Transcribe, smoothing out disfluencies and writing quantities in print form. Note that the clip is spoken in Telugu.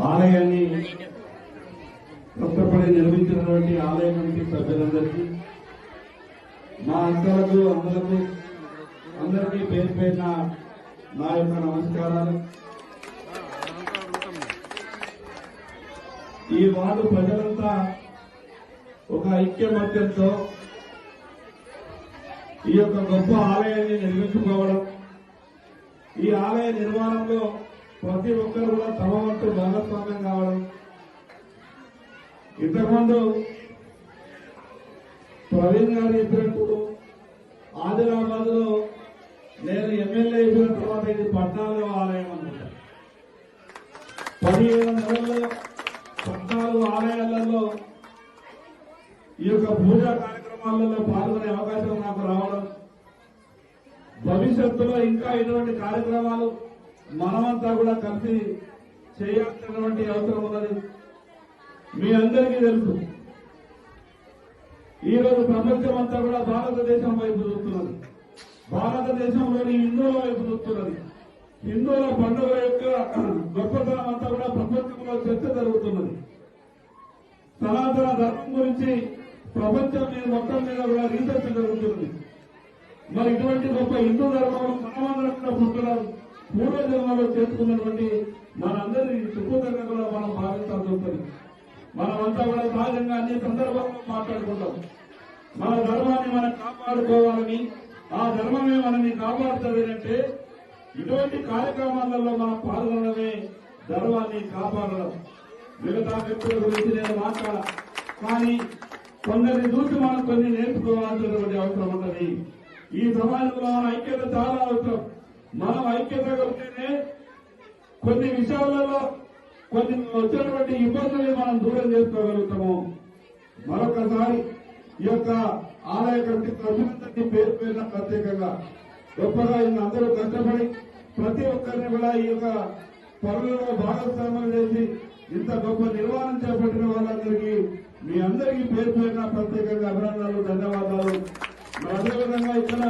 ఆలయాన్ని కష్టపడి నిర్మించినటువంటి ఆలయ కమిటీ సభ్యులందరికీ మా అంకలకు అందరికీ పేరు పేరున నా యొక్క నమస్కారాలు. ఈ వార్డు ప్రజలంతా ఒక ఐక్యమత్యంతో ఈ యొక్క గొప్ప ఆలయాన్ని నిర్మించుకోవడం, ఈ ఆలయ నిర్మాణంలో ప్రతి ఒక్కరు కూడా తమ వంతు భాగస్వామ్యం కావడం. ఇంతకుముందు ప్రవీణ్ గారు చెప్పినట్టు ఆదిలాబాద్ లో నేను ఎమ్మెల్యే అయిన తర్వాత ఇది 14వ ఆలయం అన్నమాట. 17 నెలల్లో 14 ఆలయాలలో ఈ యొక్క పూజా కార్యక్రమాలలో పాల్గొనే అవకాశం నాకు రావడం, భవిష్యత్తులో ఇంకా ఇటువంటి కార్యక్రమాలు మనమంతా కూడా కలిసి చేయాల్సినటువంటి అవసరం ఉన్నది. మీ అందరికీ తెలుసు, ఈరోజు ప్రపంచం అంతా కూడా భారతదేశం వైపు చూస్తున్నది, భారతదేశంలోని హిందువుల వైపు చూస్తున్నది. హిందువుల పండుగల యొక్క గొప్పతనం అంతా కూడా ప్రపంచంలో చర్చ జరుగుతున్నది. సనాతన ధర్మం గురించి ప్రపంచం మీద మొత్తం మీద కూడా రీసెర్చ్ జరుగుతున్నది. మరి ఇటువంటి గొప్ప హిందూ ధర్మం మనమందరం కూడా పుట్టున్నాం, పూర్వజన్మలో చేసుకున్నటువంటి మనందరి సుఖంగా కూడా మనం భావించాల్సి ఉంటుంది. మనమంతా కూడా సహజంగా అన్ని సందర్భాల్లో మాట్లాడుకుంటాం. మన ధర్మాన్ని మనం కాపాడుకోవాలని, ఆ ధర్మమే మనల్ని కాపాడుతుంది అంటే ఇటువంటి కార్యక్రమాలలో మనం పాల్గొనడమే ధర్మాన్ని కాపాడడం. మిగతా వ్యక్తుల గురించి నేను మాట్లాడ, కానీ కొందరిని చూసి మనం కొన్ని నేర్చుకోవాల్సినటువంటి అవసరం ఉన్నది. ఈ సమాజంలో మన ఐక్యత చాలా అవసరం. మనం ఐక్యత కలిగితేనే కొన్ని విషయాలలో కొన్ని వచ్చినటువంటి ఇబ్బందుల్ని మనం దూరం చేసుకోగలుగుతాము. మరొకసారి ఈ యొక్క ఆలయ కమిటీ సభ్యులందరినీ పేరు పేరున ప్రత్యేకంగా గొప్పగా అందరూ కష్టపడి ప్రతి ఒక్కరిని కూడా ఈ యొక్క పనులలో భాగస్వామ్యం చేసి ఇంత గొప్ప నిర్వహణ చేపట్టిన వాళ్ళందరికీ మీ అందరికీ పేరు పేరున ప్రత్యేకంగా అభినందనలు, ధన్యవాదాలు. మరి అదేవిధంగా ఇక్కడ